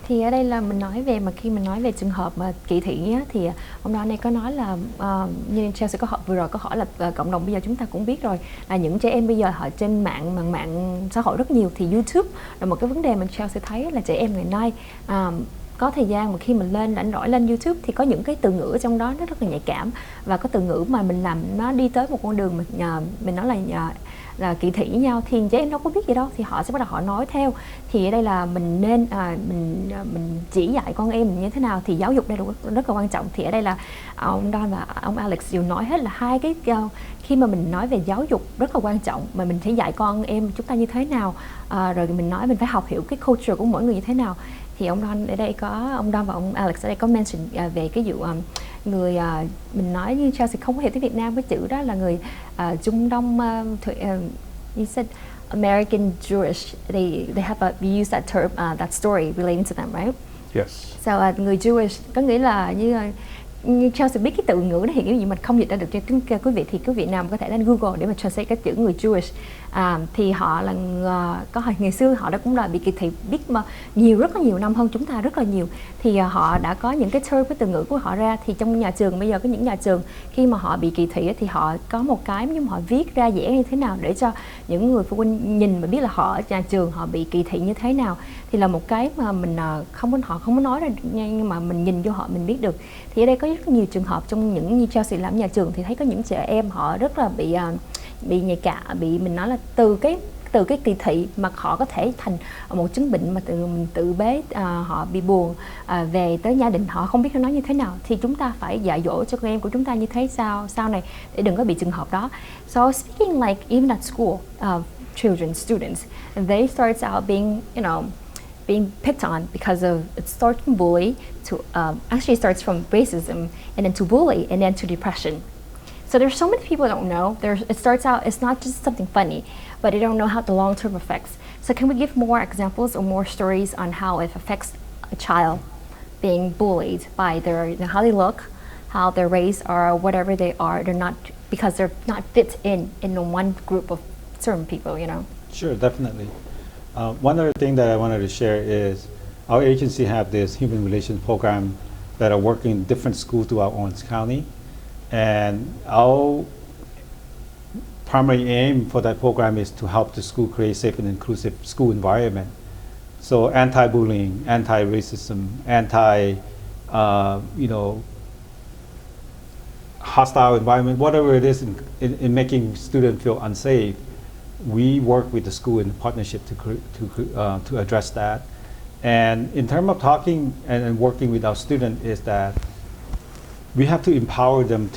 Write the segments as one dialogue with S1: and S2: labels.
S1: Thì ở đây là mình nói về mà khi mình nói về trường hợp mà kỳ thị á, thì ông Don này có nói là như Chelsea có hỏi vừa rồi có hỏi là cộng đồng bây giờ chúng ta cũng biết rồi là những trẻ em bây giờ họ trên mạng xã hội rất nhiều, thì YouTube là một cái vấn đề mình Chelsea thấy là trẻ em ngày nay có thời gian mà khi mình lên rảnh rỗi lên YouTube thì có những cái từ ngữ trong đó nó rất là nhạy cảm, và có từ ngữ mà mình làm nó đi tới một con đường mình nói là kỳ thị với nhau, thì trẻ em đâu có biết gì đâu, thì họ sẽ bắt đầu họ nói theo. Thì ở đây là mình nên mình chỉ dạy con em mình như thế nào, thì giáo dục đây là rất là quan trọng. Thì ở đây là ông Don và ông Alex đều nói hết là hai cái khi mà mình nói về giáo dục rất là quan trọng, mà mình phải dạy con em chúng ta như thế nào, rồi mình nói mình phải học hiểu cái culture của mỗi người như thế nào. Thì ông Don ở đây ông Don và ông Alex ở đây có mention về cái vụ người mình nói như Chelsea không có hiểu tiếng Việt Nam, cái chữ đó là người Trung Đông, you said American Jewish, they have we use that term, that story relating to them, right?
S2: Yes.
S1: So người Jewish có nghĩa là như Chelsea biết cái từ ngữ đó, thì cái gì mình không dịch ra được cho quý vị, thì quý vị nào có thể lên Google để mà translate cái chữ người Jewish. Thì họ là ngày xưa họ đã cũng là bị kỳ thị biết mà rất là nhiều năm hơn chúng ta rất là nhiều, thì họ đã có những cái term, cái từ ngữ của họ ra. Thì trong nhà trường bây giờ có những nhà trường khi mà họ bị kỳ thị thì họ có một cái nhưng mà họ viết ra vẽ như thế nào để cho những người phụ huynh nhìn mà biết là họ ở nhà trường họ bị kỳ thị như thế nào, thì là một cái mà mình họ không có nói ra nhưng mà mình nhìn vô họ mình biết được. Thì ở đây có rất nhiều trường hợp trong những như Chelsea làm nhà trường thì thấy có những trẻ em họ rất là bị nhạy cảm, bị mình nói là từ cái kỳ thị mà họ có thể thành một chứng bệnh mà mình tự bế, họ bị buồn, về tới gia đình họ không biết nói như thế nào, thì chúng ta phải dạy dỗ cho con em của chúng ta như thế sau này để đừng có bị trường hợp đó. So speaking like even at school, children, students, they start out being being picked on because of it starts from bully to actually starts from racism and then to bully and then to depression. So there's so many people don't know. It starts out, it's not just something funny, but they don't know how the long-term effects. So can we give more examples or more stories on how it affects a child being bullied by how they look, how their race, or whatever they are? They're not, because they're not fit in one group of certain people.
S2: Sure, definitely. One other thing that I wanted to share is our agency have this human relations program that are working in different schools throughout Orange County. And our primary aim for that program is to help the school create safe and inclusive school environment. So anti-bullying, anti-racism, hostile environment, whatever it is in making students feel unsafe, we work with the school in partnership to address that. And in terms of talking and working with our students is that we have to empower them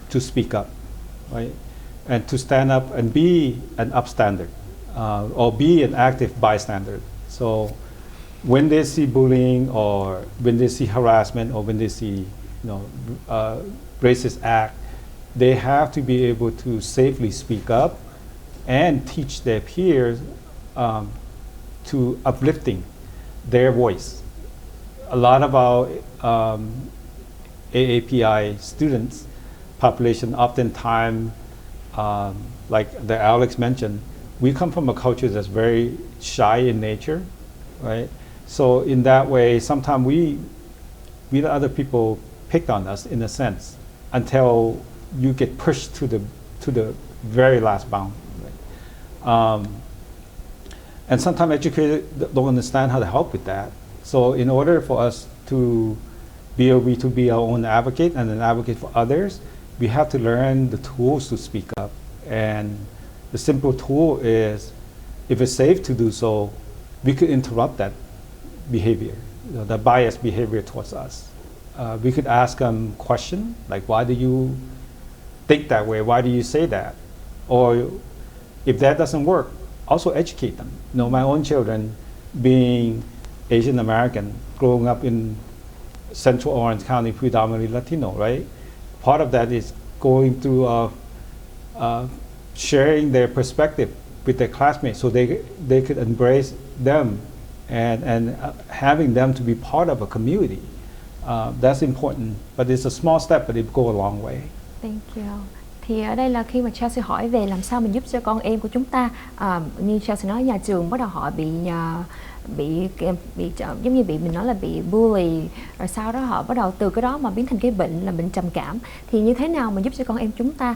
S2: to speak up, right? And to stand up and be an upstander, or be an active bystander. So when they see bullying, or when they see harassment, or when they see racist act, they have to be able to safely speak up and teach their peers to uplifting their voice. A lot of our AAPI students population oftentimes, like the Alex mentioned, we come from a culture that's very shy in nature, right? So in that way, sometimes we let other people pick on us in a sense until you get pushed to the very last bound. Right? And sometimes educators don't understand how to help with that. So in order for us to be able to be our own advocate and an advocate for others, we have to learn the tools to speak up. And the simple tool is, if it's safe to do so, we could interrupt that behavior, the biased behavior towards us. We could ask them questions like, why do you think that way? Why do you say that? Or if that doesn't work, also educate them. My own children, being Asian American, growing up in Central Orange County, predominantly Latino, right? Part of that is going through sharing their perspective with their classmates, so they could embrace them and having them to be part of a community. That's important, but it's a small step, but it go a long way.
S1: Thank you. Thì ở đây là khi mà Chelsea hỏi về làm sao mình giúp cho con em của chúng ta, như Chelsea nói, nhà trường bắt đầu họ bị giống như mình nói là bị bully, rồi sau đó họ bắt đầu từ cái đó mà biến thành cái bệnh là bệnh trầm cảm. Thì như thế nào mà giúp cho con em chúng ta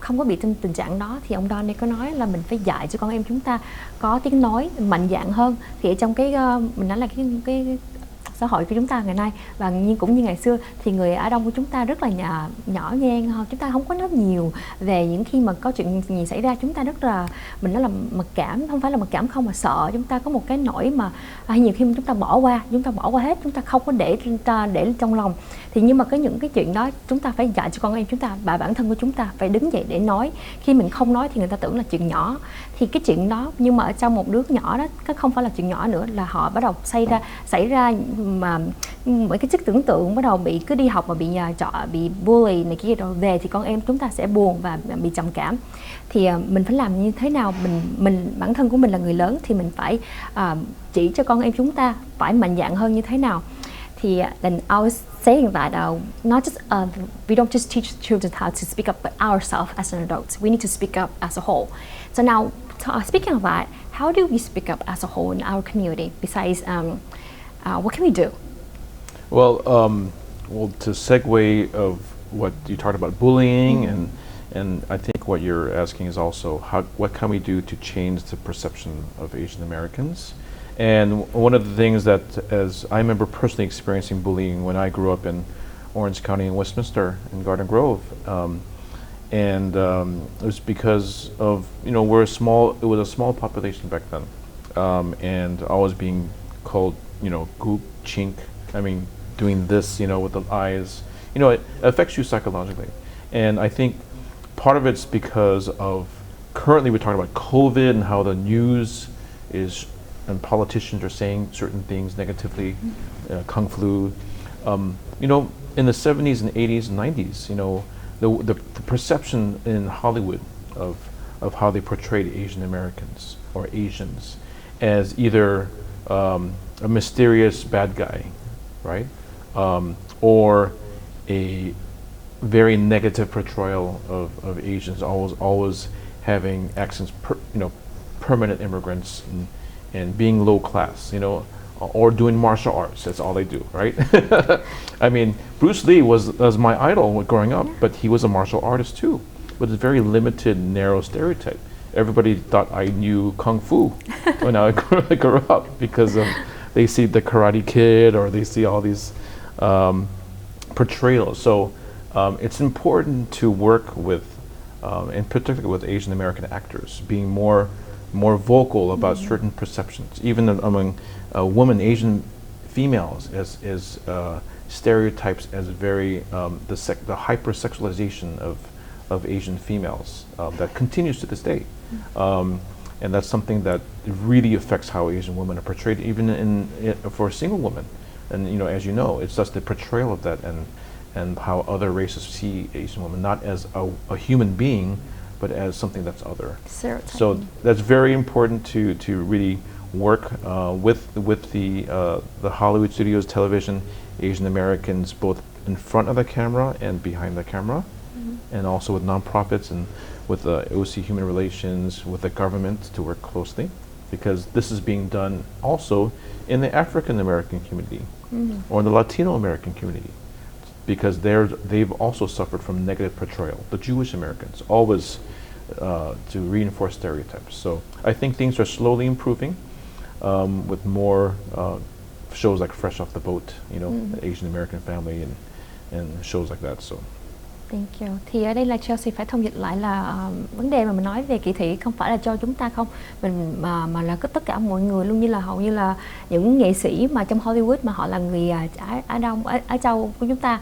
S1: không có bị trong tình trạng đó, thì ông Don đây có nói là mình phải dạy cho con em chúng ta có tiếng nói mạnh dạn hơn. Thì ở trong cái mình nói là cái xã hội của chúng ta ngày nay và cũng như ngày xưa thì người Á Đông của chúng ta rất là nhỏ nhen, chúng ta không có nói nhiều về những khi mà có chuyện gì xảy ra. Chúng ta rất là, mình nói là mặc cảm, không phải là mặc cảm không mà sợ. Chúng ta có một cái nỗi mà nhiều khi chúng ta bỏ qua hết, chúng ta không có để trong lòng. Thì nhưng mà những cái chuyện đó chúng ta phải dạy cho con em chúng ta, và bản thân của chúng ta phải đứng dậy để nói. Khi mình không nói thì người ta tưởng là chuyện nhỏ, thì cái chuyện đó nhưng mà ở trong một đứa nhỏ đó, cái không phải là chuyện nhỏ nữa, là họ bắt đầu xảy ra mà mấy cái chất tưởng tượng bắt đầu cứ đi học mà bị bully này kia, rồi về thì con em chúng ta sẽ buồn và bị trầm cảm. Thì mình phải làm như thế nào? Mình bản thân của mình là người lớn thì mình phải chỉ cho con em chúng ta phải mạnh dạn hơn như thế nào. Thì then I was saying that not just we don't just teach children how to speak up, but ourselves as an adult, we need to speak up as a whole. So now, speaking of that, how do we speak up as a whole in our community? Besides, what can we do?
S3: Well, to segue of what you talked about bullying, and I think what you're asking is also what can we do to change the perception of Asian Americans? And one of the things that, as I remember personally experiencing bullying when I grew up in Orange County in Westminster in Garden Grove, and it was because of, it was a small population back then, and I was being called, goop, chink, doing this, with the eyes, it affects you psychologically. And I think part of it's because of, currently we're talking about COVID and how the news is, and politicians are saying certain things negatively, Kung flu. In the 70s and 80s and 90s, the perception in Hollywood of how they portrayed Asian Americans or Asians as either a mysterious bad guy, right? Or a very negative portrayal of Asians, always having accents, permanent immigrants, and being low class, or doing martial arts. That's all they do, right? Bruce Lee was my idol growing up, but he was a martial artist too, with a very limited, narrow stereotype. Everybody thought I knew Kung Fu when I grew up because they see the Karate Kid or they see all these portrayals. So it's important to work with, in particular with Asian American actors, being more vocal about certain perceptions, even among women, Asian females, as stereotypes as very the hypersexualization of Asian females that continues to this day, and that's something that really affects how Asian women are portrayed, even for a single woman. And as you know, it's just the portrayal of that, and how other races see Asian women not as a human being, but as something that's other. So that's very important to really work with the Hollywood studios, television, Asian Americans, both in front of the camera and behind the camera, and also with nonprofits and with OC Human Relations, with the government to work closely, because this is being done also in the African American community or in the Latino American community, because they've also suffered from negative portrayal. The Jewish Americans always to reinforce stereotypes. So I think things are slowly improving with more shows like Fresh Off the Boat, Asian American Family, and shows like that. So.
S1: Thank you. Thì ở đây là Chelsea phải thông dịch lại là vấn đề mà mình nói về kỳ thị không phải là cho chúng ta không, mà là tất cả mọi người luôn, như là hầu như là những nghệ sĩ mà trong Hollywood mà họ là người Á Đông, Á Châu của chúng ta,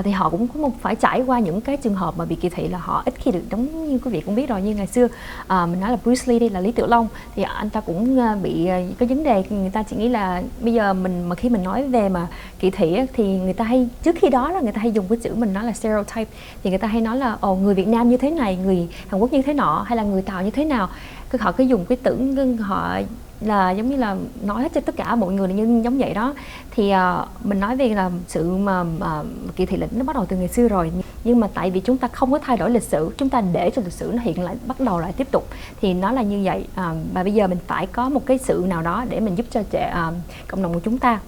S1: thì họ cũng có phải trải qua những cái trường hợp mà bị kỳ thị, là họ ít khi được đóng, như quý vị cũng biết rồi. Như ngày xưa mình nói là Bruce Lee đây, là Lý Tiểu Long, thì anh ta cũng bị có vấn đề. Người ta chỉ nghĩ là bây giờ mà khi mình nói về mà kỳ thị thì người ta hay, trước khi đó là người ta hay dùng cái chữ mình nói là stereotype, thì người ta hay nói là người Việt Nam như thế này, người Hàn Quốc như thế nọ, hay là người Tàu như thế nào. Họ cứ dùng cái tưởng họ là giống như là nói hết cho tất cả mọi người như giống vậy đó. Thì mình nói về là sự mà kỳ thị lịch nó bắt đầu từ ngày xưa rồi, nhưng mà tại vì chúng ta không có thay đổi lịch sử, chúng ta để cho lịch sử nó hiện lại, bắt đầu lại tiếp tục, thì nó là như vậy. Và bây giờ mình phải có một cái sự nào đó để mình giúp cho cộng đồng của chúng ta